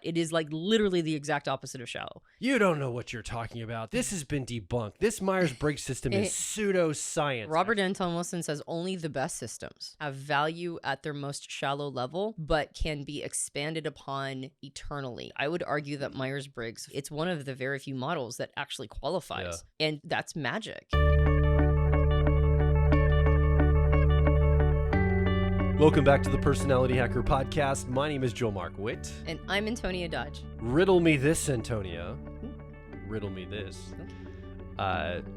It is like literally the exact opposite of shallow. You don't know what you're talking about. This has been debunked. This Myers-Briggs system is pseudoscience. Robert Anton Wilson says only the best systems have value at their most shallow level, but can be expanded upon eternally. I would argue that Myers-Briggs, it's one of the very few models that actually qualifies. And that's magic. Welcome back to the Personality Hacker Podcast. My name is Joel Mark Witt. And I'm Antonia Dodge. Riddle me this, Antonia. Riddle me this.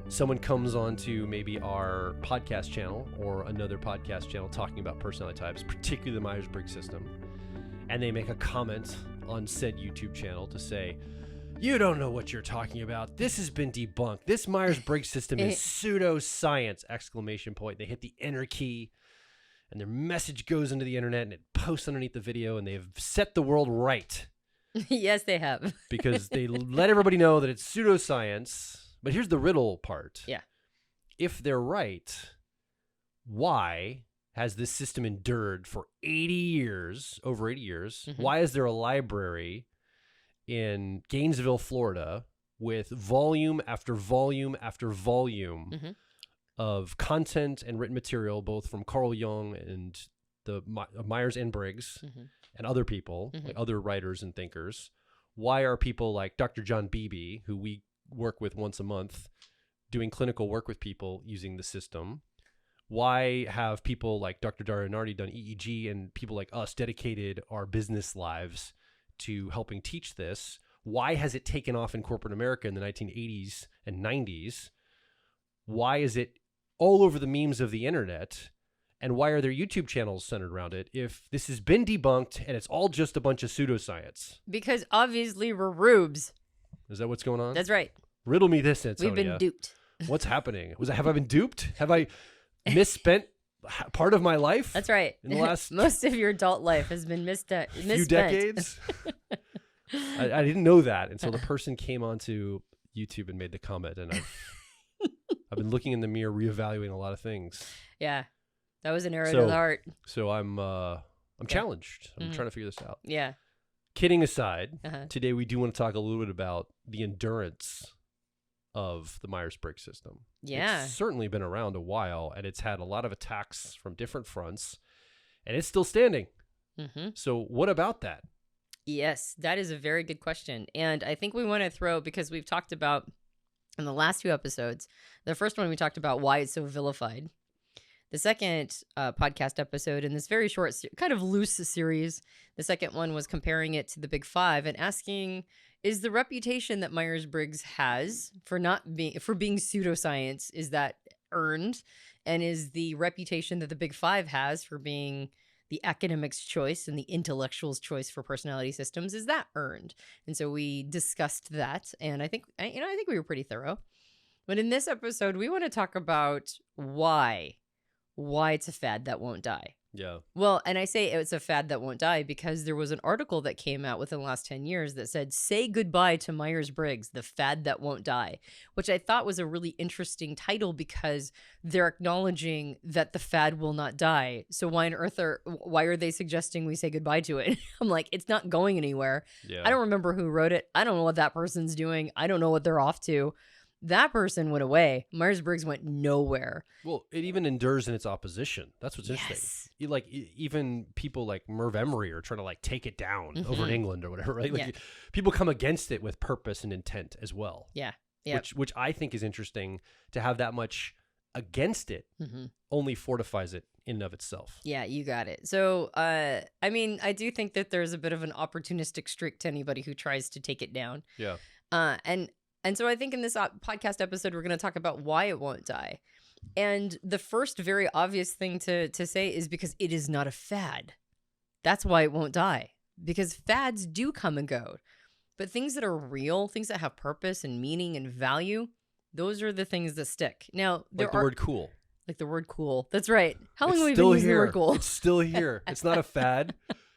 Someone comes onto maybe our podcast channel or another podcast channel talking about personality types, particularly the Myers-Briggs system, and they make a comment on said YouTube channel to say, you don't know what you're talking about. This has been debunked. This Myers-Briggs system is pseudoscience! Exclamation point. They hit the enter key. And their message goes into the internet and it posts underneath the video, and they've set the world right. Yes, they have. Because they let everybody know that it's pseudoscience. But here's the riddle part. Yeah. If they're right, why has this system endured for 80 years, over 80 years? Mm-hmm. Why is there a library in Gainesville, Florida, with volume after volume after volume mm-hmm. of content and written material, both from Carl Jung and the Myers and Briggs mm-hmm. and other people, mm-hmm. like other writers and thinkers? Why are people like Dr. John Beebe, who we work with once a month, doing clinical work with people using the system? Why have people like Dr. Dario Nardi done EEG, and people like us dedicated our business lives to helping teach this? Why has it taken off in corporate America in the 1980s and 90s? Why is it all over the memes of the internet? And why are there YouTube channels centered around it if this has been debunked and it's all just a bunch of pseudoscience? Because obviously we're rubes. Is that what's going on? That's right. Riddle me this, Antonia. We've been duped. What's happening? Have I been duped? Have I misspent part of my life? That's right. In the last most of your adult life has been misspent. Few decades? I didn't know that until the person came onto YouTube and made the comment, and I've been looking in the mirror, reevaluating a lot of things. Yeah, that was an arrow to the heart. So I'm challenged. I'm trying to figure this out. Yeah. Kidding aside, today we do want to talk a little bit about the endurance of the Myers-Briggs system. Yeah. It's certainly been around a while, and it's had a lot of attacks from different fronts, and it's still standing. Mm-hmm. So what about that? Yes, that is a very good question. And I think we want to throw, because we've talked about in the last 2 episodes, the first one we talked about why it's so vilified. The second podcast episode in this very short, kind of loose series, the second one was comparing it to the Big Five and asking, is the reputation that Myers-Briggs has for being pseudoscience, is that earned? And is the reputation that the Big Five has for being the academic's choice and the intellectual's choice for personality systems, is that earned? And so we discussed that, and I think we were pretty thorough. But in this episode, we want to talk about why it's a fad that won't die. Yeah. Well, and I say it's a fad that won't die because there was an article that came out within the last 10 years that said, say goodbye to Myers-Briggs, the fad that won't die, which I thought was a really interesting title because they're acknowledging that the fad will not die. So why on earth why are they suggesting we say goodbye to it? I'm like, it's not going anywhere. Yeah. I don't remember who wrote it. I don't know what that person's doing. I don't know what they're off to. That person went away. Myers-Briggs went nowhere. Well, it even endures in its opposition. That's what's interesting. Even people like Merv Emery are trying to take it down over in England or whatever, right? People come against it with purpose and intent as well. Yeah. Yeah. Which I think is interesting to have that much against it only fortifies it in and of itself. Yeah, you got it. So, I do think that there's a bit of an opportunistic streak to anybody who tries to take it down. Yeah. And so I think in this podcast episode, we're going to talk about why it won't die. And the first very obvious thing to say is because it is not a fad. That's why it won't die. Because fads do come and go. But things that are real, things that have purpose and meaning and value, those are the things that stick. Now, the word cool. Like the word cool. That's right. How long have we been using the word cool? It's still here. It's not a fad.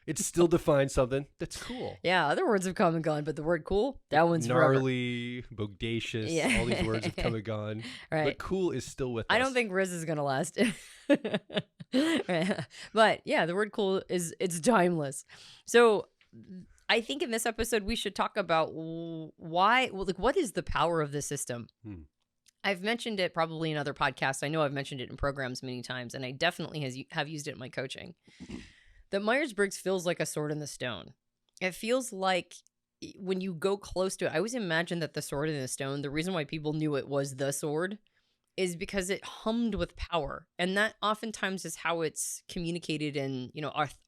It still defines something that's cool. Yeah, other words have come and gone, but the word cool, that one's gnarly, bodacious, all these words have come and gone. Right. But cool is still with us. I don't think Riz is going to last. But yeah, the word cool it's timeless. So I think in this episode we should talk about why, well, like, what is the power of this system? I've mentioned it probably in other podcasts. I know I've mentioned it in programs many times, and I definitely have used it in my coaching. That Myers-Briggs feels like a sword in the stone. It feels like when you go close to it, I always imagine that the sword in the stone, the reason why people knew it was the sword is because it hummed with power. And that oftentimes is how it's communicated in,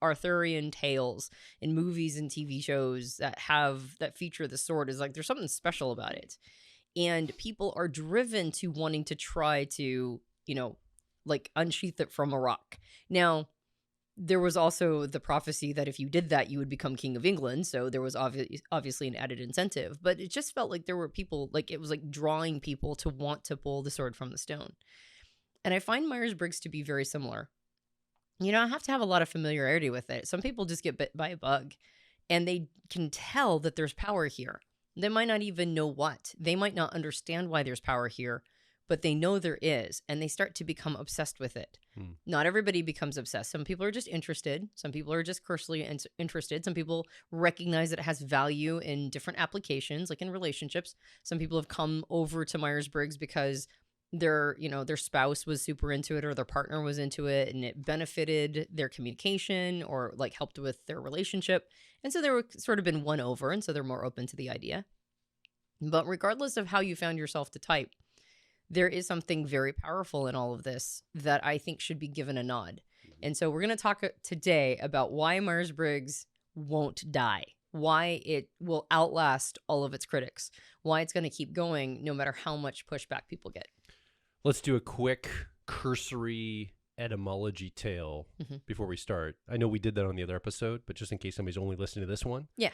Arthurian tales, in movies and TV shows that feature the sword. Is like there's something special about it. And people are driven to wanting to try to, unsheath it from a rock. Now, there was also the prophecy that if you did that, you would become king of England. So there was obviously an added incentive. But it just felt like there were people, like it was like drawing people to want to pull the sword from the stone. And I find Myers-Briggs to be very similar. I have to have a lot of familiarity with it. Some people just get bit by a bug and they can tell that there's power here. They might not even know what. They might not understand why there's power here, but they know there is, and they start to become obsessed with it. Not everybody becomes obsessed. Some people are just interested. Some people are just cursorily interested. Some people recognize that it has value in different applications, like in relationships. Some people have come over to Myers-Briggs because their spouse was super into it or their partner was into it, and it benefited their communication or like helped with their relationship. And so they were sort of been won over, and so they're more open to the idea. But regardless of how you found yourself to type, there is something very powerful in all of this that I think should be given a nod. And so we're going to talk today about why Myers-Briggs won't die, why it will outlast all of its critics, why it's going to keep going no matter how much pushback people get. Let's do a quick cursory etymology tale before we start. I know we did that on the other episode, but just in case somebody's only listening to this one. Yeah.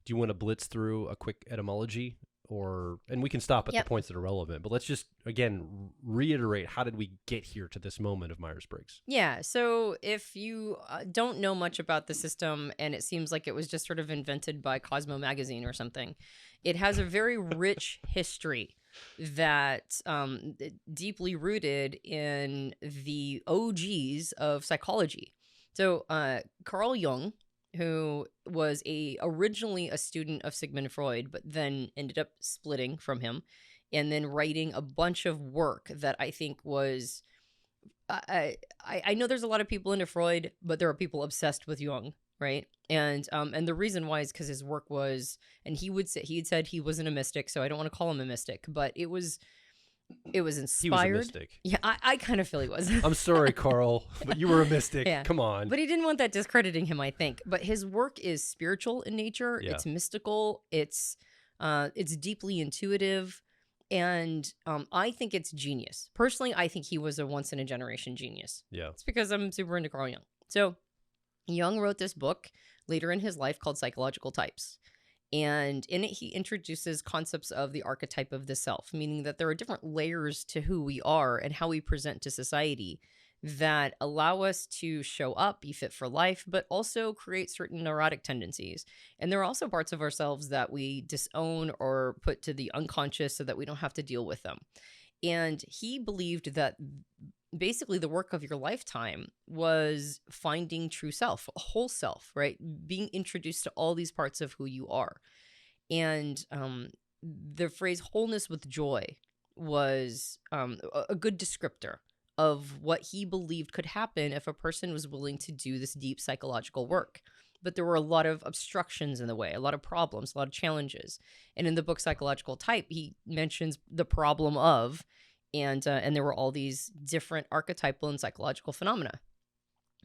Do you want to blitz through a quick etymology? And we can stop at the points that are relevant, but let's just, again, reiterate, how did we get here to this moment of Myers-Briggs? Yeah, so if you don't know much about the system and it seems like it was just sort of invented by Cosmo magazine or something, it has a very rich history that deeply rooted in the OGs of psychology. So Carl Jung, who was originally a student of Sigmund Freud, but then ended up splitting from him and then writing a bunch of work that I think was, I know there's a lot of people into Freud, but there are people obsessed with Jung, right? And the reason why is because his work was, and he had said he wasn't a mystic, so I don't want to call him a mystic, but it was inspired. He was a mystic. Yeah, I kind of feel he was. I'm sorry, Carl, but you were a mystic. Yeah. Come on. But he didn't want that discrediting him, I think. But his work is spiritual in nature. Yeah. It's mystical. It's deeply intuitive. And I think it's genius. Personally, I think he was a once-in-a-generation genius. Yeah. It's because I'm super into Carl Jung. So Jung wrote this book later in his life called Psychological Types. And in it, he introduces concepts of the archetype of the self, meaning that there are different layers to who we are and how we present to society that allow us to show up, be fit for life, but also create certain neurotic tendencies. And there are also parts of ourselves that we disown or put to the unconscious so that we don't have to deal with them. And he believed that basically the work of your lifetime was finding true self, a whole self, right? Being introduced to all these parts of who you are. And the phrase wholeness with joy was a good descriptor of what he believed could happen if a person was willing to do this deep psychological work. But there were a lot of obstructions in the way, a lot of problems, a lot of challenges. And in the book Psychological Type, he mentions the problem of, and there were all these different archetypal and psychological phenomena.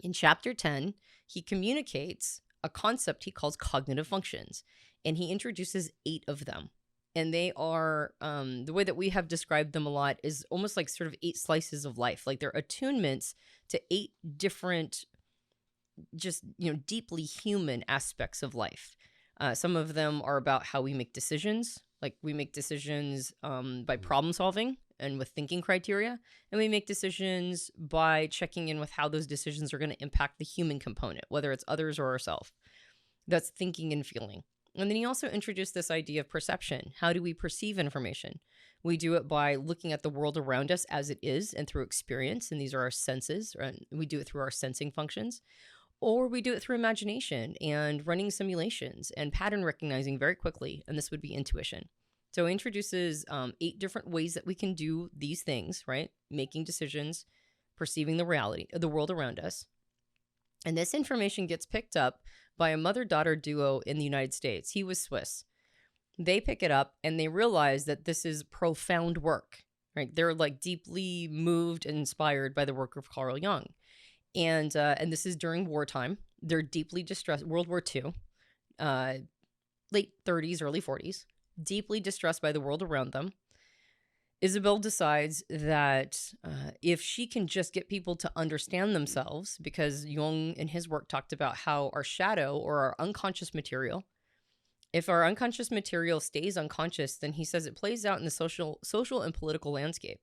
In chapter 10, he communicates a concept he calls cognitive functions, and he introduces 8 of them. And they are, the way that we have described them a lot is almost like sort of 8 slices of life. Like they're attunements to 8 different, just, deeply human aspects of life. Some of them are about how we make decisions. Like we make decisions by problem solving and with thinking criteria. And we make decisions by checking in with how those decisions are going to impact the human component, whether it's others or ourselves. That's thinking and feeling. And then he also introduced this idea of perception. How do we perceive information? We do it by looking at the world around us as it is and through experience. And these are our senses. Right? We do it through our sensing functions. Or we do it through imagination and running simulations and pattern recognizing very quickly. And this would be intuition. So it introduces 8 different ways that we can do these things, right? Making decisions, perceiving the reality of the world around us. And this information gets picked up by a mother-daughter duo in the United States. He was Swiss. They pick it up and they realize that this is profound work, right? They're like deeply moved and inspired by the work of Carl Jung. And this is during wartime. They're deeply distressed, World War II, late 30s, early 40s, deeply distressed by the world around them. Isabel decides that if she can just get people to understand themselves, because Jung in his work talked about how our shadow or our unconscious material, if our unconscious material stays unconscious, then he says it plays out in the social and political landscape.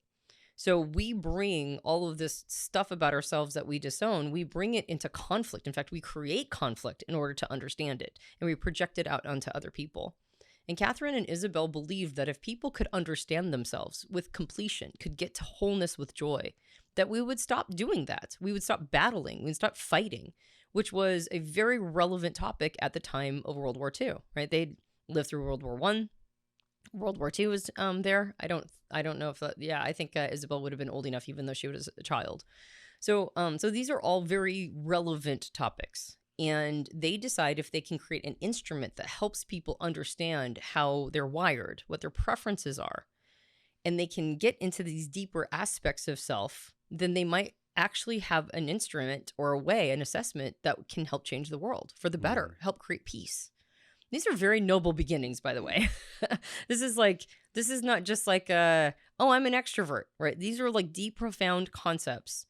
So we bring all of this stuff about ourselves that we disown, we bring it into conflict. In fact, we create conflict in order to understand it, and we project it out onto other people. And Catherine and Isabel believed that if people could understand themselves with completion, could get to wholeness with joy, that we would stop doing that. We would stop battling. We would stop fighting, which was a very relevant topic at the time of World War II, right? They'd lived through World War I. World War II was there. I don't know if I think Isabel would have been old enough, even though she was a child. So these are all very relevant topics. And they decide if they can create an instrument that helps people understand how they're wired, what their preferences are, and they can get into these deeper aspects of self, then they might actually have an instrument or a way, an assessment that can help change the world for the better, help create peace. These are very noble beginnings, by the way. This is not just like, I'm an extrovert, right? These are like deep, profound concepts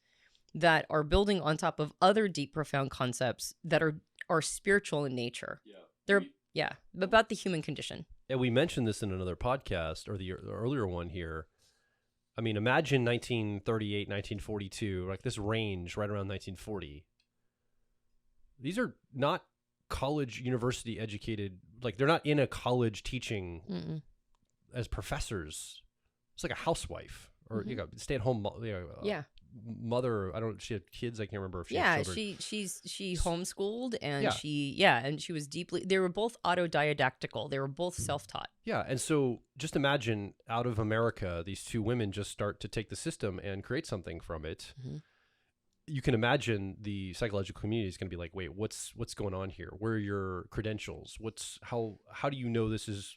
that are building on top of other deep, profound concepts that are spiritual in nature. Yeah. They're about the human condition. And we mentioned this in another podcast, or the earlier one here. I mean, imagine 1938, 1942, like this range right around 1940. These are not college, university educated, like they're not in a college teaching as professors. It's like a housewife or stay at home mother. She had kids. I can't remember if she had children. she homeschooled and she was deeply, they were both autodidactical. They were both self-taught. Yeah. And so just imagine out of America, these two women just start to take the system and create something from it. You can imagine the psychological community is going to be like, wait, what's going on here? Where are your credentials? How do you know this is,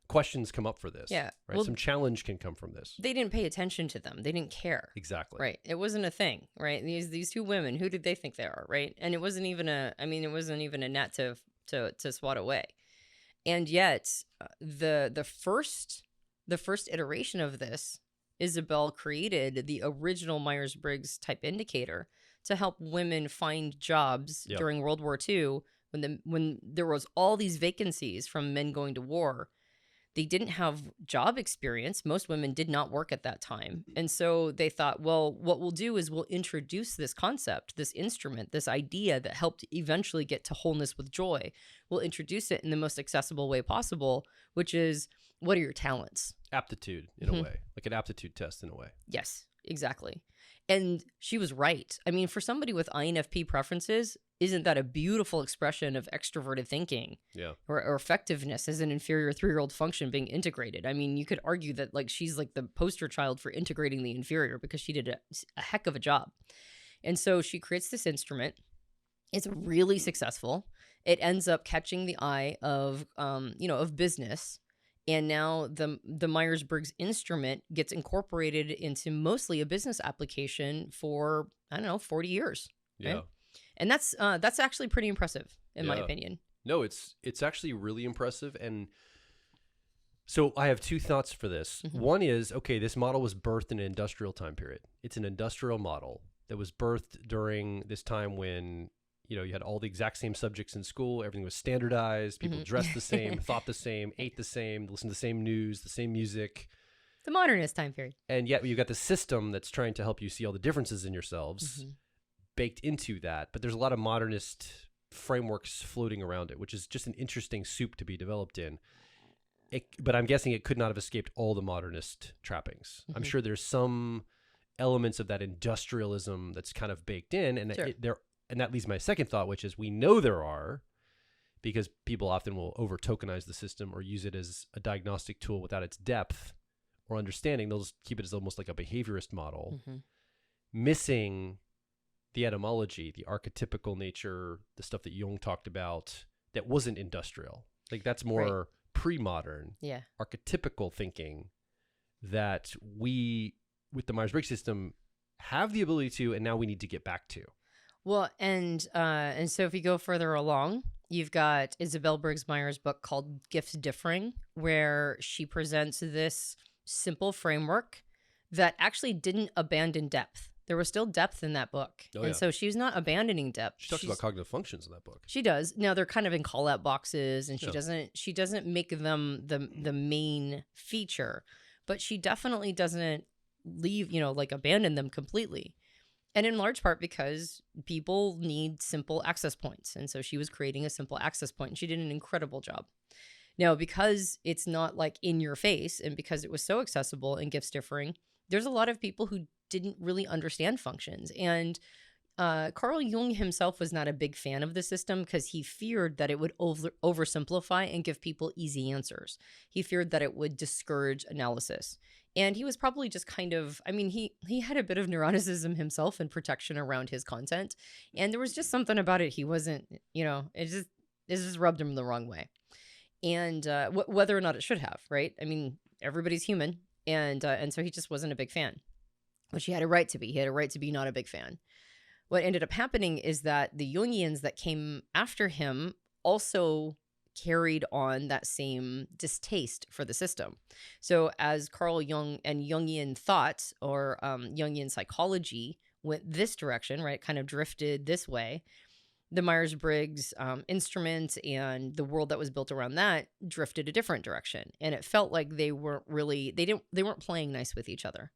questions come up for this. Yeah. Right. Well, some challenge can come from this. They didn't pay attention to them. They didn't care. Exactly. Right. It wasn't a thing, right? These two women, who did they think they are, right? And it wasn't even a net to swat away. And yet the first iteration of this, Isabel created the original Myers-Briggs type indicator to help women find jobs during World War II when there was all these vacancies from men going to war. They didn't have job experience. Most women did not work at that time. And so they thought, well, what we'll do is we'll introduce this concept, this instrument, this idea that helped eventually get to wholeness with joy. We'll introduce it in the most accessible way possible, which is, what are your talents? Aptitude in a way, like an aptitude test in a way. Yes, exactly. And she was right. I mean, for somebody with INFP preferences, isn't that a beautiful expression of extroverted thinking? Yeah. Or effectiveness as an inferior 3-year-old function being integrated? I mean, you could argue that like she's like the poster child for integrating the inferior because she did a heck of a job. And so she creates this instrument. It's really successful. It ends up catching the eye of business. And now the Myers-Briggs instrument gets incorporated into mostly a business application for, 40 years. Right? Yeah. And that's actually pretty impressive in my opinion. No, it's actually really impressive. And so I have 2 thoughts for this. One is, okay, this model was birthed in an industrial time period. It's an industrial model that was birthed during this time when you had all the exact same subjects in school. Everything was standardized. People dressed the same, thought the same, ate the same, listened to the same news, the same music. The modernist time period. And yet you've got the system that's trying to help you see all the differences in yourselves baked into that. But there's a lot of modernist frameworks floating around it, which is just an interesting soup to be developed in. But I'm guessing it could not have escaped all the modernist trappings. I'm sure there's some elements of that industrialism that's kind of baked in, and and that leads my second thought, which is we know there are, because people often will over tokenize the system or use it as a diagnostic tool without its depth or understanding. They'll just keep it as almost like a behaviorist model, missing the etymology, the archetypical nature, the stuff that Jung talked about that wasn't industrial. Like that's more pre-modern, archetypical thinking that we, with the Myers-Briggs system, have the ability to, and now we need to get back to. Well, and so if you go further along, you've got Isabel Briggs Myers' book called Gifts Differing, where she presents this simple framework that actually didn't abandon depth. There was still depth in that book. So she's not abandoning depth. She talks about cognitive functions in that book. She does. Now they're kind of in call-out boxes, and she doesn't make them the main feature, but she definitely doesn't leave, like abandon them completely. And in large part because people need simple access points. And so she was creating a simple access point, and she did an incredible job. Now, because it's not like in your face, and because it was so accessible in Gifts Differing, there's a lot of people who didn't really understand functions. And Carl Jung himself was not a big fan of the system because he feared that it would oversimplify and give people easy answers. He feared that it would discourage analysis. And he was probably just kind of, he had a bit of neuroticism himself and protection around his content. And there was just something about it. He wasn't, it just rubbed him the wrong way. And whether or not it should have, right? Everybody's human. And so he just wasn't a big fan, which he had a right to be. He had a right to be not a big fan. What ended up happening is that the Jungians that came after him also carried on that same distaste for the system. So as Carl Jung and Jungian thought, or Jungian psychology, went this direction, right, kind of drifted this way, the Myers-Briggs instrument and the world that was built around that drifted a different direction. And it felt like they weren't playing nice with each other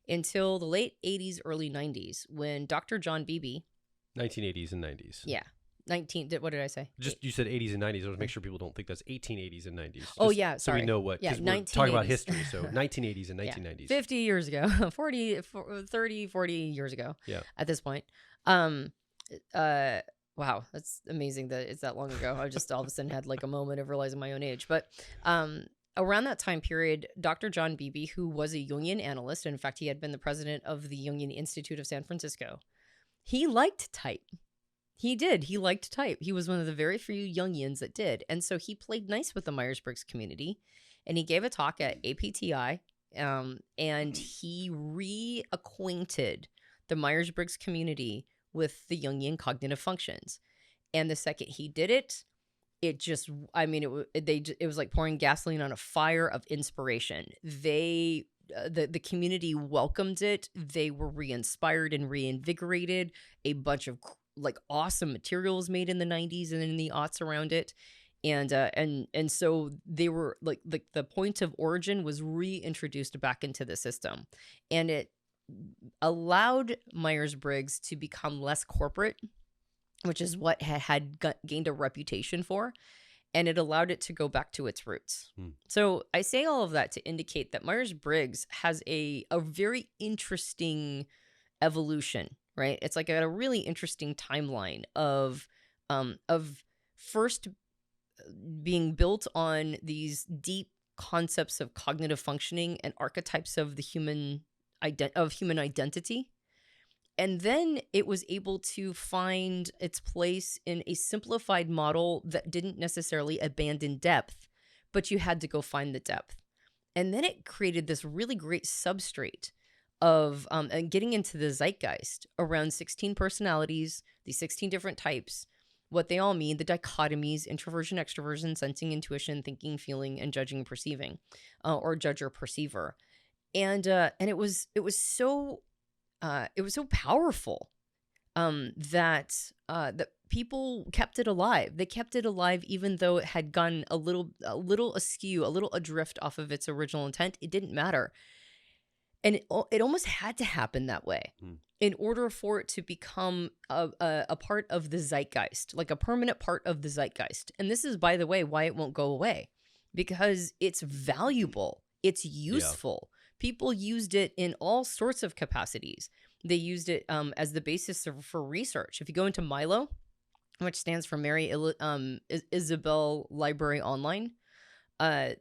until the late 80s, early 90s, when Dr. John Beebe... 1980s and 90s. Yeah. What did I say? You said 80s and 90s. I want to make sure people don't think that's 1880s and 90s. Oh, yeah, sorry. So we know what, because we're talking about history. So 1980s and 1990s. Yeah, 50 years ago, 40 years ago at this point. Wow, that's amazing that it's that long ago. I just all of a sudden had like a moment of realizing my own age. But around that time period, Dr. John Beebe, who was a Jungian analyst, and in fact, he had been the president of the Jungian Institute of San Francisco, he liked type. He did. He liked type. He was one of the very few Jungians that did. And so he played nice with the Myers-Briggs community, and he gave a talk at APTI, and he reacquainted the Myers-Briggs community with the Jungian cognitive functions. And the second he did it, it just, it was like pouring gasoline on a fire of inspiration. The community welcomed it. They were re-inspired and reinvigorated. A bunch of like awesome materials made in the 90s and in the aughts around it. And so they were like the point of origin was reintroduced back into the system. And it allowed Myers-Briggs to become less corporate, which is what had gained a reputation for, and it allowed it to go back to its roots. So I say all of that to indicate that Myers-Briggs has a very interesting evolution, right? It's like a really interesting timeline of first being built on these deep concepts of cognitive functioning and archetypes of the human identity. And then it was able to find its place in a simplified model that didn't necessarily abandon depth, but you had to go find the depth. And then it created this really great substrate of getting into the zeitgeist around 16 personalities, these 16 different types, what they all mean, the dichotomies, introversion, extroversion, sensing, intuition, thinking, feeling, and judging and perceiving, or judge or perceiver. And it was so powerful that people kept it alive. They kept it alive even though it had gone a little askew, a little adrift off of its original intent. It didn't matter, and it almost had to happen that way in order for it to become a part of the zeitgeist, like a permanent part of the zeitgeist. And this is, by the way, why it won't go away, because it's valuable, it's useful. Yeah. People used it in all sorts of capacities. they used it as the basis for research. If you go into Milo, which stands for Mary Isabel Library Online,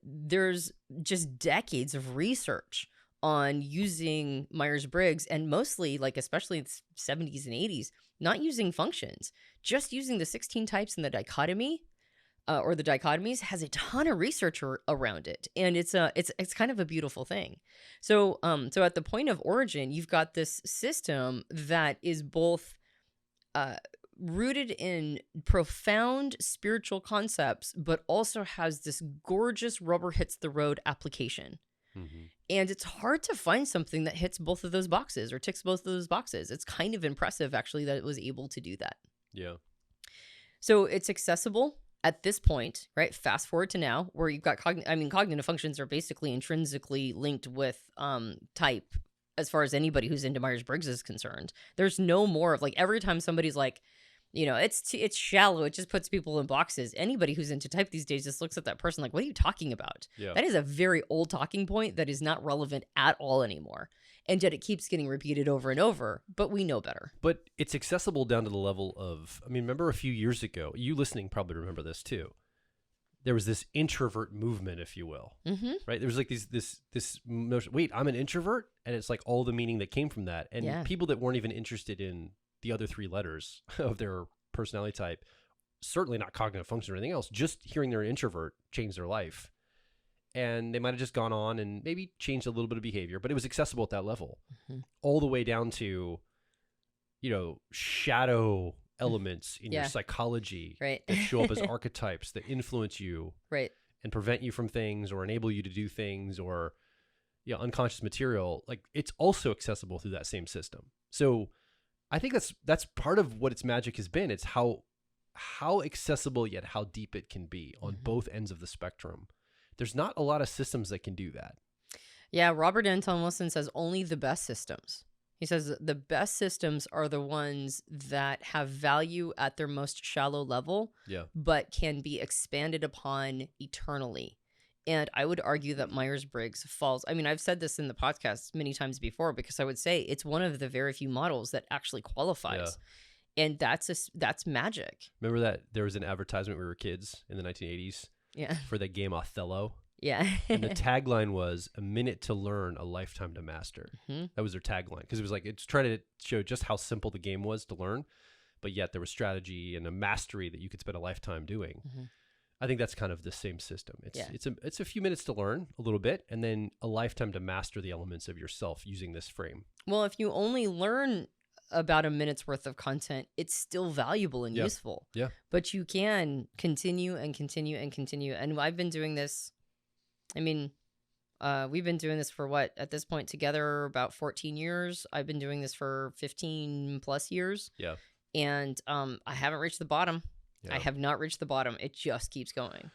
there's just decades of research on using Myers-Briggs, and mostly, like, especially the 70s and 80s, not using functions, just using the 16 types and the dichotomy, or the dichotomies, has a ton of research around it, and it's kind of a beautiful thing. So at the point of origin, you've got this system that is both rooted in profound spiritual concepts, but also has this gorgeous rubber hits the road application. Mm-hmm. And it's hard to find something that hits both of those boxes or ticks both of those boxes. It's kind of impressive, actually, that it was able to do that. Yeah. So it's accessible at this point, right? Fast forward to now, where you've got cognitive functions are basically intrinsically linked with type, as far as anybody who's into Myers-Briggs is concerned. There's no more of, like, every time somebody's like, it's shallow, it just puts people in boxes. Anybody who's into type these days just looks at that person like, what are you talking about? Yeah. That is a very old talking point that is not relevant at all anymore. And yet it keeps getting repeated over and over, but we know better. But it's accessible down to the level of, remember a few years ago, you listening probably remember this too. There was this introvert movement, if you will, mm-hmm. right? There was like this notion, wait, I'm an introvert? And it's like all the meaning that came from that. And people that weren't even interested in the other 3 letters of their personality type, certainly not cognitive function or anything else, just hearing they're an introvert changed their life. And they might have just gone on and maybe changed a little bit of behavior, but it was accessible at that level, mm-hmm. all the way down to, shadow elements in your psychology that show up as archetypes that influence you and prevent you from things or enable you to do things, or unconscious material. Like, it's also accessible through that same system. So I think that's part of what its magic has been. It's how accessible yet how deep it can be on mm-hmm. both ends of the spectrum. There's not a lot of systems that can do that. Yeah, Robert Anton Wilson says only the best systems. He says the best systems are the ones that have value at their most shallow level, but can be expanded upon eternally. And I would argue that Myers-Briggs falls. I've said this in the podcast many times before, because I would say it's one of the very few models that actually qualifies. Yeah. And that's magic. Remember that there was an advertisement when we were kids in the 1980s for the game Othello? Yeah. And the tagline was, "A minute to learn, a lifetime to master." Mm-hmm. That was their tagline, because it was like, it's trying to show just how simple the game was to learn, but yet there was strategy and a mastery that you could spend a lifetime doing. Mm-hmm. I think that's kind of the same system. It's a few minutes to learn a little bit, and then a lifetime to master the elements of yourself using this frame. Well, if you only learn about a minute's worth of content, it's still valuable and useful. Yeah. But you can continue and continue and continue. And I've been doing this. We've been doing this for what, at this point together, about 14 years. I've been doing this for 15 plus years. Yeah. And I haven't reached the bottom. Yeah. I have not reached the bottom. It just keeps going.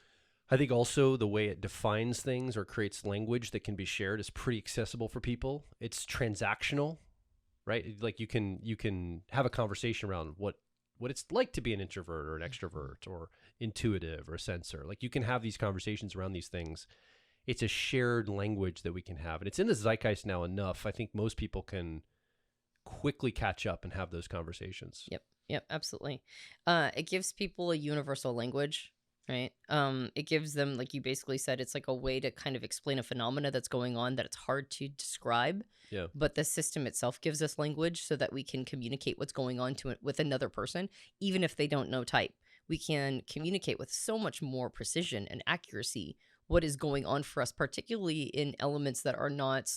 I think also the way it defines things or creates language that can be shared is pretty accessible for people. It's transactional, right? Like, you can have a conversation around what it's like to be an introvert or an extrovert or intuitive or a sensor. Like, you can have these conversations around these things. It's a shared language that we can have. And it's in the zeitgeist now enough. I think most people can quickly catch up and have those conversations. Yep, absolutely. It gives people a universal language, right? It gives them, like you basically said, it's like a way to kind of explain a phenomena that's going on that it's hard to describe. Yeah. But the system itself gives us language so that we can communicate what's going on with another person, even if they don't know type. We can communicate with so much more precision and accuracy what is going on for us, particularly in elements that are not,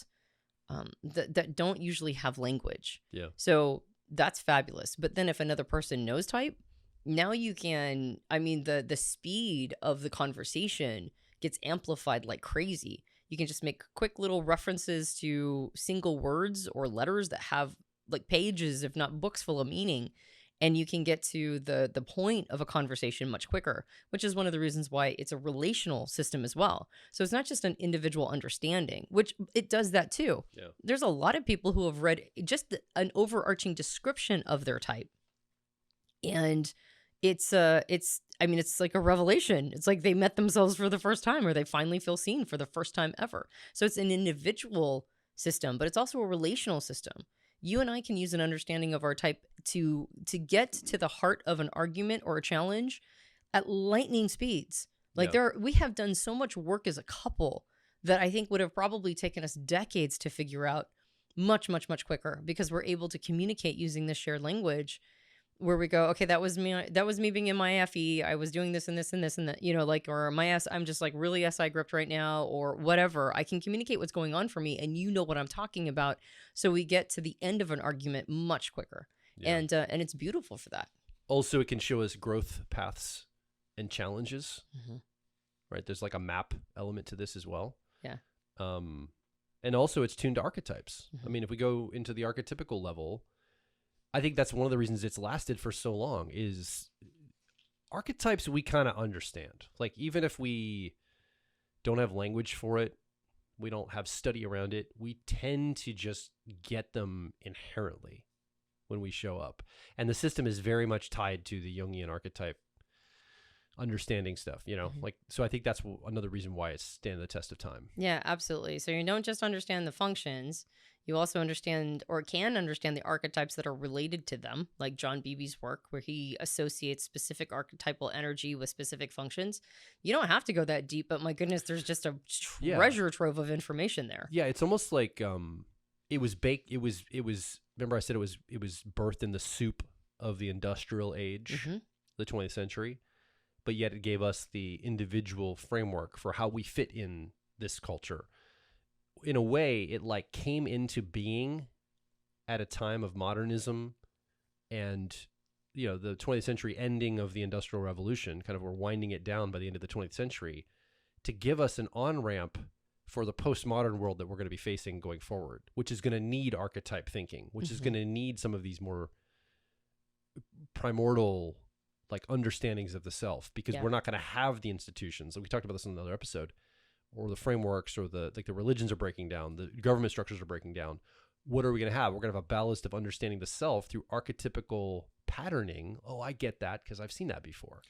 that don't usually have language. Yeah. So that's fabulous. But then if another person knows type, now you can, the speed of the conversation gets amplified like crazy. You can just make quick little references to single words or letters that have like pages, if not books full of meaning. And you can get to the point of a conversation much quicker, which is one of the reasons why it's a relational system as well. So it's not just an individual understanding, which it does that too. Yeah. There's a lot of people who have read just an overarching description of their type. And it's like a revelation. It's like they met themselves for the first time, or they finally feel seen for the first time ever. So it's an individual system, but it's also a relational system. you and I can use an understanding of our type to get to the heart of an argument or a challenge at lightning speeds. Like we have done so much work as a couple that I think would have probably taken us decades to figure out much, much, much quicker, because we're able to communicate using this shared language where we go, okay, that was me being in my FE. I was doing this and this and this and that, like, or my S, I'm just like really SI gripped right now, or whatever. I can communicate what's going on for me, and you know what I'm talking about. So we get to the end of an argument much quicker. Yeah. And it's beautiful for that. Also, it can show us growth paths and challenges, right? There's like a map element to this as well. Yeah. And also it's tuned to archetypes. I mean, if we go into the archetypical level, I think that's one of the reasons it's lasted for so long is archetypes we kind of understand. Like, even if we don't have language for it, we don't have study around it, we tend to just get them inherently when we show up. And the system is very much tied to the Jungian archetype understanding stuff, like, so I think that's another reason why it's stand the test of time. Yeah, absolutely. So you don't just understand the functions, you also understand, or can understand, the archetypes that are related to them, like John Beebe's work, where he associates specific archetypal energy with specific functions. You don't have to go that deep, but my goodness, there's just a treasure trove of information there. Yeah, it's almost like it was baked. It was. Remember, I said it was birthed in the soup of the industrial age, the 20th century, but yet it gave us the individual framework for how we fit in this culture. In a way, it like came into being at a time of modernism and, the 20th century ending of the Industrial Revolution, kind of we're winding it down by the end of the 20th century to give us an on-ramp for the postmodern world that we're going to be facing going forward, which is going to need archetype thinking, which is going to need some of these more primordial like understandings of the self, because we're not going to have the institutions. We talked about this in another episode, or the frameworks, or the religions are breaking down, the government structures are breaking down. What are we going to have? We're going to have a ballast of understanding the self through archetypical patterning. Oh, I get that because I've seen that before.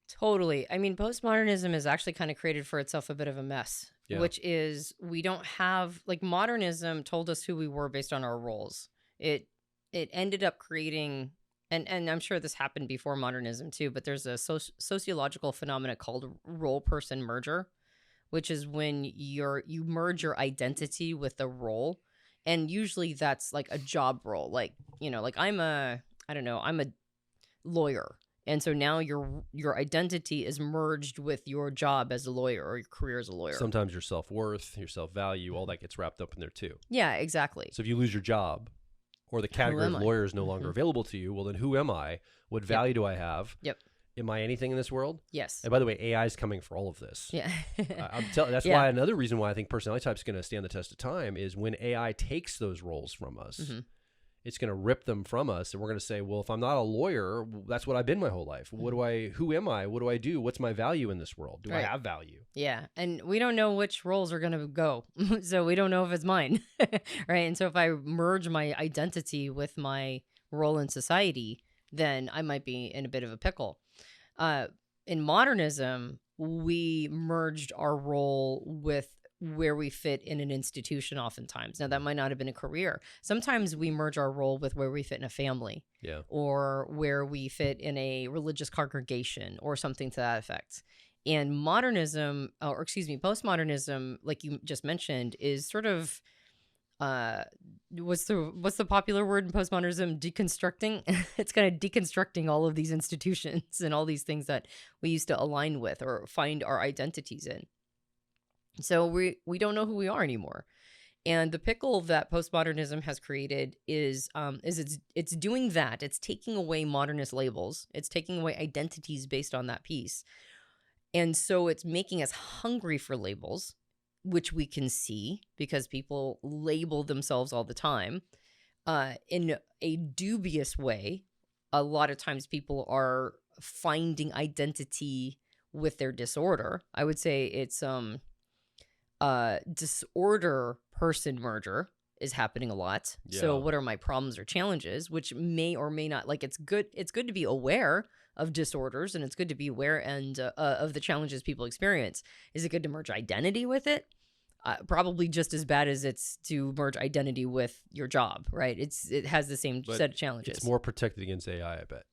Totally. I mean, postmodernism has actually kind of created for itself a bit of a mess, which is we don't have, like, modernism told us who we were based on our roles. It ended up creating, and I'm sure this happened before modernism too, but there's a sociological phenomena called role person merger, which is when you merge your identity with the role. And usually that's like a job role. Like, like I'm a lawyer. And so now your identity is merged with your job as a lawyer, or your career as a lawyer. Sometimes your self-worth, your self-value, all that gets wrapped up in there too. Yeah, exactly. So if you lose your job, or the category of lawyer is no longer available to you, well, then who am I? What value do I have? Yep. Am I anything in this world? Yes. And by the way, AI is coming for all of this. Yeah. That's why another reason why I think personality type is going to stand the test of time is when AI takes those roles from us, it's going to rip them from us, and we're going to say, well, if I'm not a lawyer, that's what I've been my whole life. Who am I? What do I do? What's my value in this world? Do I have value? Yeah. And we don't know which roles are going to go. So we don't know if it's mine. Right. And so if I merge my identity with my role in society, then I might be in a bit of a pickle. In modernism, we merged our role with where we fit in an institution oftentimes. Now, that might not have been a career. Sometimes we merge our role with where we fit in a family, or where we fit in a religious congregation, or something to that effect. And postmodernism, like you just mentioned, is sort of what's the popular word in postmodernism? Deconstructing. It's kind of deconstructing all of these institutions and all these things that we used to align with or find our identities in. So we don't know who we are anymore. And the pickle that postmodernism has created is it's doing that. It's taking away modernist labels. It's taking away identities based on that piece. And so it's making us hungry for labels, which we can see because people label themselves all the time in a dubious way. A lot of times people are finding identity with their disorder. I would say it's disorder person merger is happening a lot. Yeah. So what are my problems or challenges, which may or may not, like, it's good to be aware of disorders, and it's good to be aware and of the challenges people experience. Is it good to merge identity with it? probably just as bad as it's to merge identity with your job, right? It has the same set of challenges. It's more protected against AI, I bet.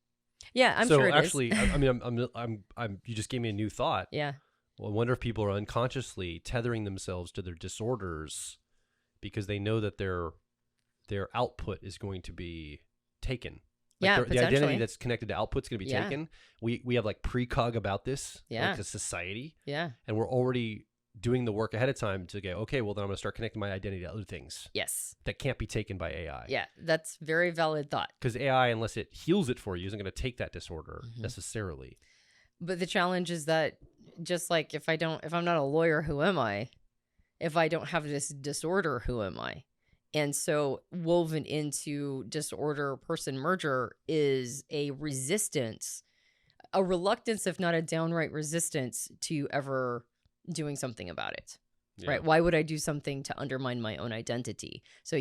Yeah, I'm sure it actually, is. I mean, you just gave me a new thought. Yeah. Well, I wonder if people are unconsciously tethering themselves to their disorders because they know that their output is going to be taken. Like the identity that's connected to output is going to be taken. We have like precog about this, like a society. Yeah. And we're already doing the work ahead of time to go, okay, well then I'm going to start connecting my identity to other things. Yes. That can't be taken by AI. Yeah, that's very valid thought. Because AI, unless it heals it for you, isn't going to take that disorder necessarily. But the challenge is that just like if I'm not a lawyer, who am I? If I don't have this disorder, who am I? And so woven into disorder person merger is a resistance, a reluctance, if not a downright resistance to ever doing something about it. Yeah. Right? Why would I do something to undermine my own identity? So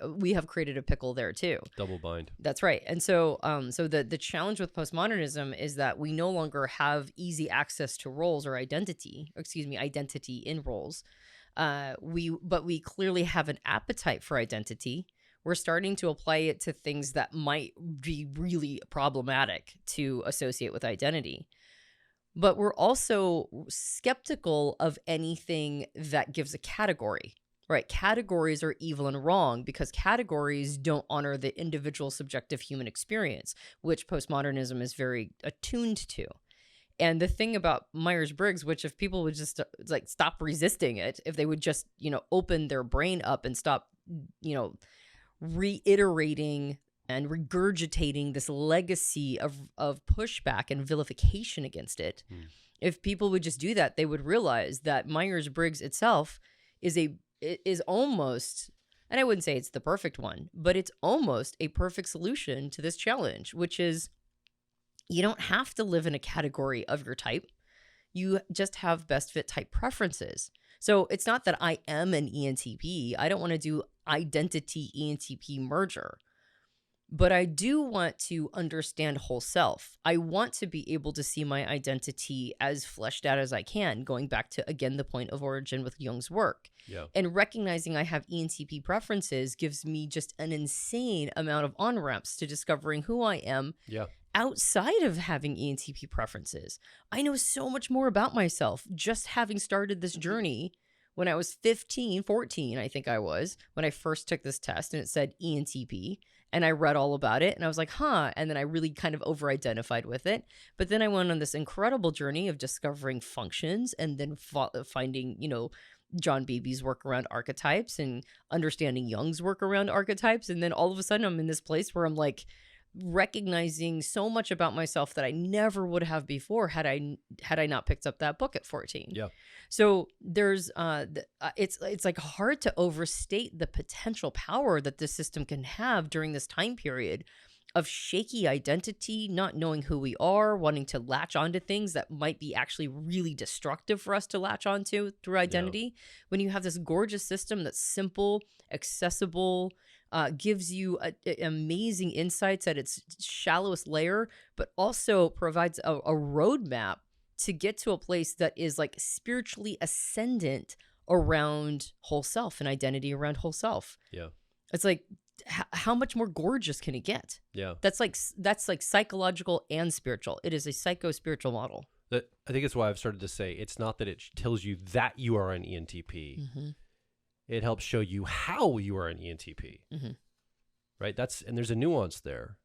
we have created a pickle there too. Double bind. That's right. And so the challenge with postmodernism is that we no longer have easy access to roles or identity in roles. But we clearly have an appetite for identity. We're starting to apply it to things that might be really problematic to associate with identity. But we're also skeptical of anything that gives a category, right? Categories are evil and wrong because categories don't honor the individual subjective human experience, which postmodernism is very attuned to. And the thing about Myers-Briggs, which if people would just like stop resisting it, if they would just, open their brain up and stop, reiterating and regurgitating this legacy of pushback and vilification against it. If people would just do that, they would realize that Myers-Briggs itself is almost, and I wouldn't say it's the perfect one, but it's almost a perfect solution to this challenge, which is you don't have to live in a category of your type. You just have best fit type preferences. So it's not that I am an ENTP. I don't want to do identity ENTP merger. But I do want to understand whole self. I want to be able to see my identity as fleshed out as I can, going back to, again, the point of origin with Jung's work. Yeah. And recognizing I have ENTP preferences gives me just an insane amount of on-ramps to discovering who I am outside of having ENTP preferences. I know so much more about myself just having started this journey when I was 14, I think I was, when I first took this test and it said ENTP. And I read all about it and I was like, huh. And then I really kind of over-identified with it. But then I went on this incredible journey of discovering functions and then finding, John Beebe's work around archetypes and understanding Jung's work around archetypes. And then all of a sudden I'm in this place where I'm like recognizing so much about myself that I never would have before had I not picked up that book at 14. Yeah. So there's it's like hard to overstate the potential power that this system can have during this time period of shaky identity, not knowing who we are, wanting to latch onto things that might be actually really destructive for us to latch onto through identity. Yeah. When you have this gorgeous system that's simple, accessible, gives you amazing insights at its shallowest layer, but also provides a roadmap to get to a place that is like spiritually ascendant around whole self and identity around whole self. Yeah. It's like, how much more gorgeous can it get? Yeah. That's like psychological and spiritual. It is a psychospiritual model. I think that's why I've started to say it's not that it tells you that you are an ENTP. Mm-hmm. It helps show you how you are an ENTP. Mm-hmm. Right? And there's a nuance there.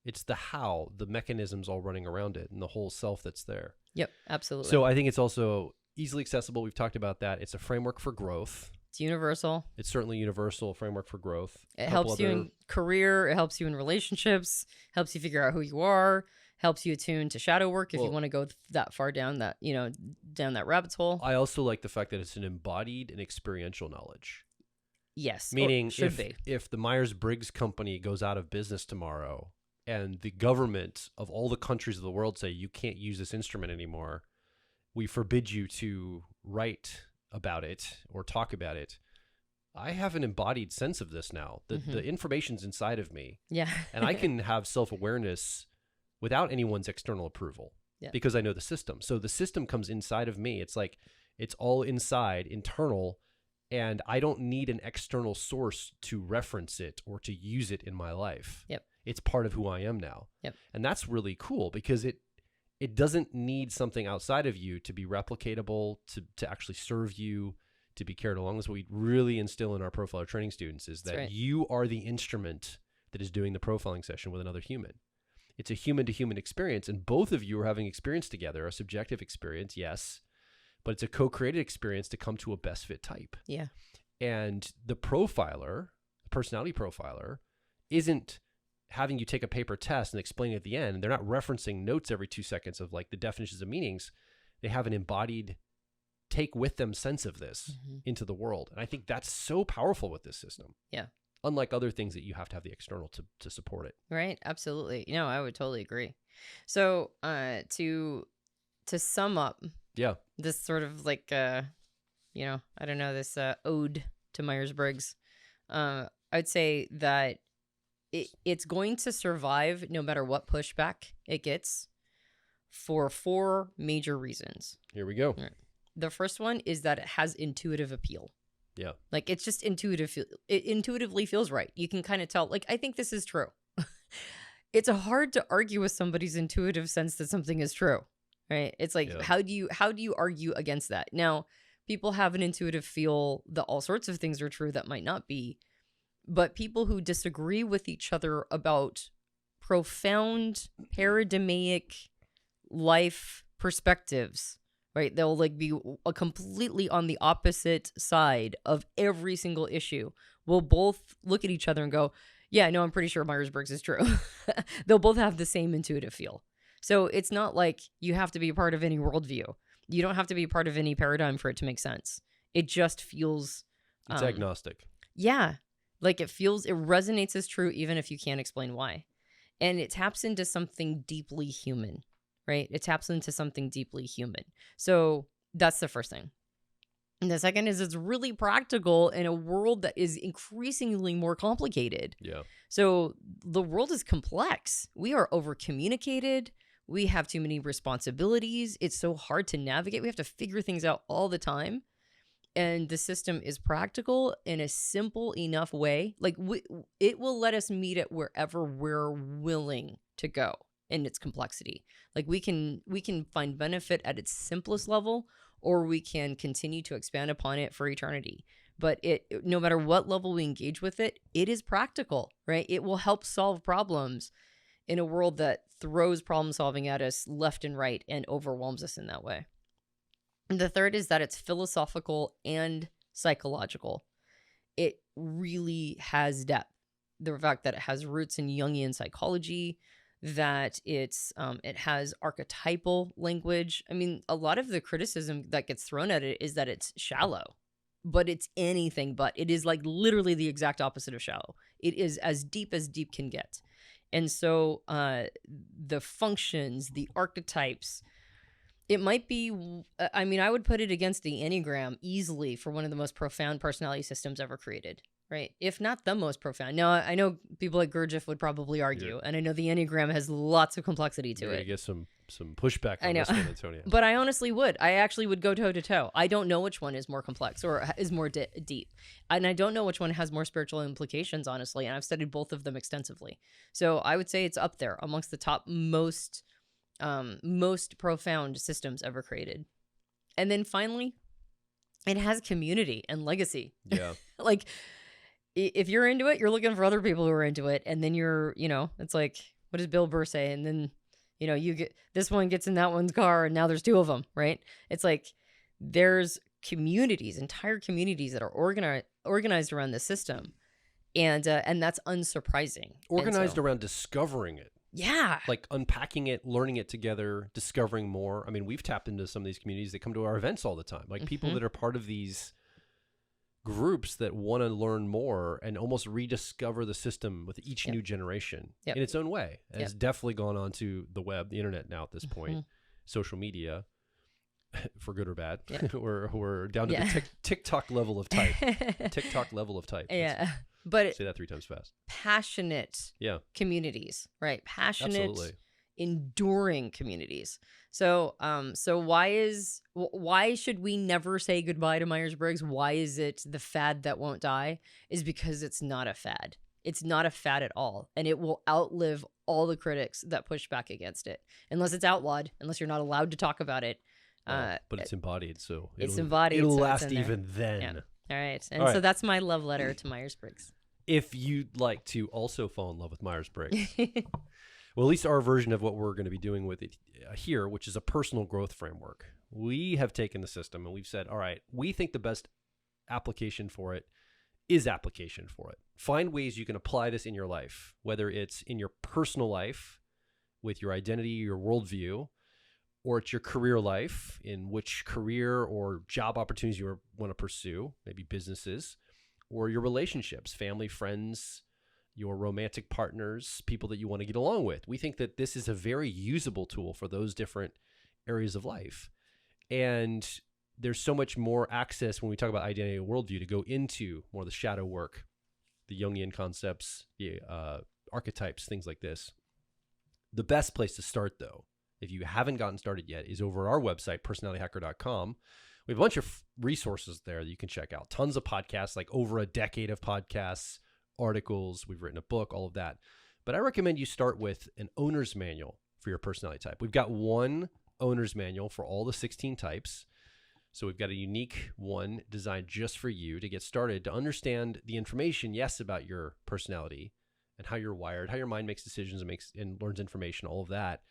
It's the how, the mechanisms all running around it and the whole self that's there. Yep, absolutely. So I think it's also easily accessible. We've talked about that. It's a framework for growth. It's universal. It's certainly a universal framework for growth. It helps you in career. It helps you in relationships. Helps you figure out who you are. Helps you attune to shadow work if you want to go that far down that, down that rabbit hole. I also like the fact that it's an embodied and experiential knowledge. Yes. Meaning if the Myers-Briggs company goes out of business tomorrow and the government of all the countries of the world say you can't use this instrument anymore, we forbid you to write about it or talk about it. I have an embodied sense of this now. The information's inside of me. Yeah. And I can have self-awareness without anyone's external approval because I know the system. So the system comes inside of me. It's like it's all inside, internal, And I don't need an external source to reference it or to use it in my life. Yep. It's part of who I am now. Yep. And that's really cool because it doesn't need something outside of you to be replicatable, to actually serve you, to be carried along. That's what we really instill in our profiler training students, is that you are the instrument that is doing the profiling session with another human. It's a human-to-human experience, and both of you are having experience together, a subjective experience, yes, but it's a co-created experience to come to a best fit type. Yeah. And the profiler, the personality profiler, isn't having you take a paper test and explain at the end. They're not referencing notes every 2 seconds of like the definitions of meanings. They have an embodied take with them sense of this into the world. And I think that's so powerful with this system. Yeah. Unlike other things that you have to have the external to support it. Right. Absolutely. You know, I would totally agree. So to sum up this sort of like, you know, I don't know, this ode to Myers-Briggs, I'd say that it's going to survive no matter what pushback it gets for 4 major reasons. Here we go. Right. The first one is that it has intuitive appeal. Yeah. Like it's just intuitive. It intuitively feels right. You can kind of tell, like, I think this is true. It's hard to argue with somebody's intuitive sense that something is true, right? It's like, how do you argue against that? Now, people have an intuitive feel that all sorts of things are true that might not be, but people who disagree with each other about profound paradigmatic life perspectives, right? They'll like be completely on the opposite side of every single issue. We'll both look at each other and go, yeah, no, I'm pretty sure Myers-Briggs is true. They'll both have the same intuitive feel. So it's not like you have to be a part of any worldview. You don't have to be part of any paradigm for it to make sense. It just feels... It's agnostic. Yeah. Like it resonates as true even if you can't explain why. And it taps into something deeply human. Right? It taps into something deeply human. So that's the first thing. And the second is it's really practical in a world that is increasingly more complicated. Yeah. So the world is complex. We are over communicated. We have too many responsibilities. It's so hard to navigate. We have to figure things out all the time. And the system is practical in a simple enough way. Like it will let us meet it wherever we're willing to go in its complexity. Like we can find benefit at its simplest level, or we can continue to expand upon it for eternity. But no matter what level we engage with it, it is practical, right? It will help solve problems in a world that throws problem solving at us left and right and overwhelms us in that way. And the third is that it's philosophical and psychological. It really has depth. The fact that it has roots in Jungian psychology, that it has archetypal language. I mean, a lot of the criticism that gets thrown at it is that it's shallow, but it's anything but. It is like literally the exact opposite of shallow. It is as deep can get. And so the functions, the archetypes, it might be, I mean, I would put it against the Enneagram easily for one of the most profound personality systems ever created. Right. If not the most profound. Now, I know people like Gurdjieff would probably argue, and I know the Enneagram has lots of complexity to it. I get some pushback on this one, Antonia. But I honestly would. I actually would go toe to toe. I don't know which one is more complex or is more deep. And I don't know which one has more spiritual implications, honestly. And I've studied both of them extensively. So I would say it's up there amongst the top most profound systems ever created. And then finally, it has community and legacy. Yeah. Like, if you're into it, you're looking for other people who are into it. And then you're, you know, it's like, what does Bill Burr say? And then, you know, you get this one gets in that one's car and now there's 2 of them, right? It's like there's communities, entire communities that are organized around the system. And that's unsurprising. Organized around discovering it. Yeah. Like unpacking it, learning it together, discovering more. I mean, we've tapped into some of these communities that come to our events all the time. Like people that are part of these groups that want to learn more and almost rediscover the system with each new generation in its own way. And it's definitely gone on to the web, the internet now at this point, social media, for good or bad. We're down to the TikTok level of type. TikTok level of type. Yeah. But say that 3 times fast. Passionate communities, right? Passionate, enduring communities. So why should we never say goodbye to Myers-Briggs? Why is it the fad that won't die? Is because it's not a fad. It's not a fad at all, and it will outlive all the critics that push back against it, unless it's outlawed, unless you're not allowed to talk about it. But it's embodied, so it's embodied. It'll so last even then. Yeah. All right, and so that's my love letter to Myers-Briggs. If you'd like to also fall in love with Myers-Briggs, well, at least our version of what we're going to be doing with it here, which is a personal growth framework. We have taken the system and we've said, all right, we think the best application for it is application for it. Find ways you can apply this in your life, whether it's in your personal life with your identity, your worldview, or it's your career life, in which career or job opportunities you want to pursue, maybe businesses, or your relationships, family, friends, your romantic partners, people that you want to get along with. We think that this is a very usable tool for those different areas of life. And there's so much more access when we talk about identity and worldview to go into more of the shadow work, the Jungian concepts, the archetypes, things like this. The best place to start, though, if you haven't gotten started yet, is over our website, PersonalityHacker.com. We have a bunch of resources there that you can check out. Tons of podcasts, like over a decade of podcasts, articles. We've written a book, all of that. But I recommend you start with an owner's manual for your personality type. We've got one owner's manual for all the 16 types. So we've got a unique one designed just for you to get started, to understand the information, yes, about your personality and how you're wired, how your mind makes decisions and learns information, all of that,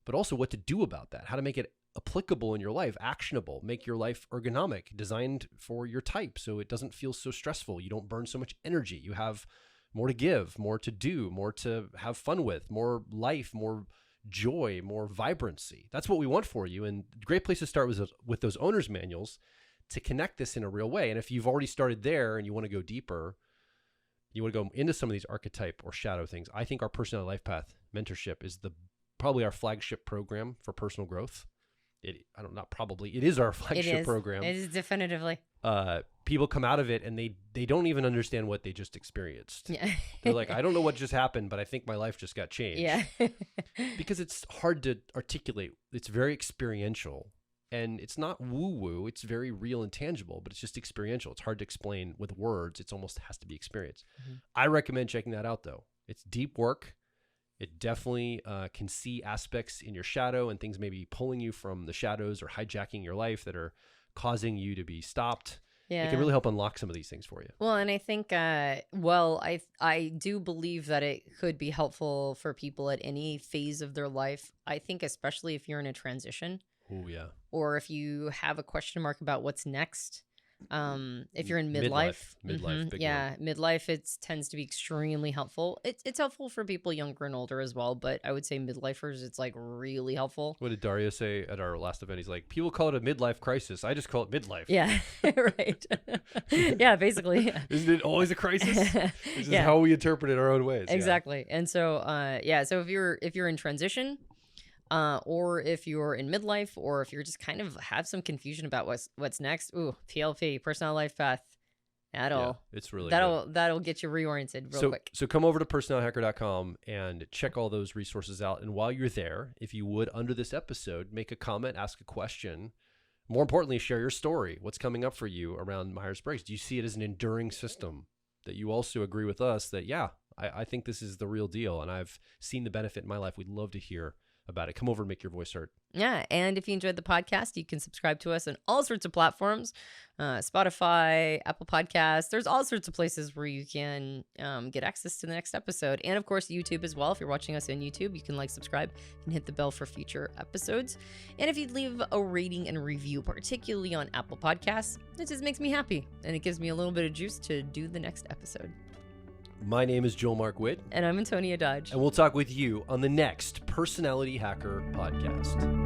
but also what to do about that, how to make it applicable in your life, actionable, make your life ergonomic, designed for your type so it doesn't feel so stressful. You don't burn so much energy. You have more to give, more to do, more to have fun with, more life, more joy, more vibrancy. That's what we want for you. And a great place to start was with those owner's manuals to connect this in a real way. And if you've already started there and you want to go deeper, you want to go into some of these archetype or shadow things, I think our Personality Life Path mentorship is probably our flagship program for personal growth. It is our flagship program. It is definitively. People come out of it and they don't even understand what they just experienced. Yeah. They're like, I don't know what just happened, but I think my life just got changed. Yeah. Because it's hard to articulate. It's very experiential, and it's not woo-woo. It's very real and tangible, but it's just experiential. It's hard to explain with words. It almost has to be experienced. Mm-hmm. I recommend checking that out, though. It's deep work. It definitely can see aspects in your shadow and things maybe pulling you from the shadows or hijacking your life that are causing you to be stopped. Yeah. It can really help unlock some of these things for you. Well, and I think, I do believe that it could be helpful for people at any phase of their life. I think especially if you're in a transition. Oh, yeah. Or if you have a question mark about what's next. If you're in midlife, big yeah, one. midlife, it tends to be extremely helpful. It's helpful for people younger and older as well, but I would say midlifers, it's like really helpful. What did Dario say at our last event? He's like, people call it a midlife crisis. I just call it midlife. Yeah, right. Yeah, basically. Isn't it always a crisis? This is how we interpret it our own ways. Exactly. Yeah. And so, so if you're in transition, or if you're in midlife, or if you're just kind of have some confusion about what's next, PLP, Personal Life Path, it's really that'll get you reoriented real quick. So come over to PersonalityHacker.com and check all those resources out. And while you're there, if you would, under this episode, make a comment, ask a question. More importantly, share your story. What's coming up for you around Myers-Briggs? Do you see it as an enduring system that you also agree with us that, I think this is the real deal, and I've seen the benefit in my life? We'd love to hear about it. Come over and make your voice heard. Yeah, and if you enjoyed the podcast, you can subscribe to us on all sorts of platforms, Spotify, Apple Podcasts. There's all sorts of places where you can get access to the next episode. And of course, YouTube as well. If you're watching us on YouTube, you can subscribe and hit the bell for future episodes. And if you'd leave a rating and review, particularly on Apple Podcasts, it just makes me happy. And it gives me a little bit of juice to do the next episode. My name is Joel Mark Witt. And I'm Antonia Dodge. And we'll talk with you on the next Personality Hacker podcast.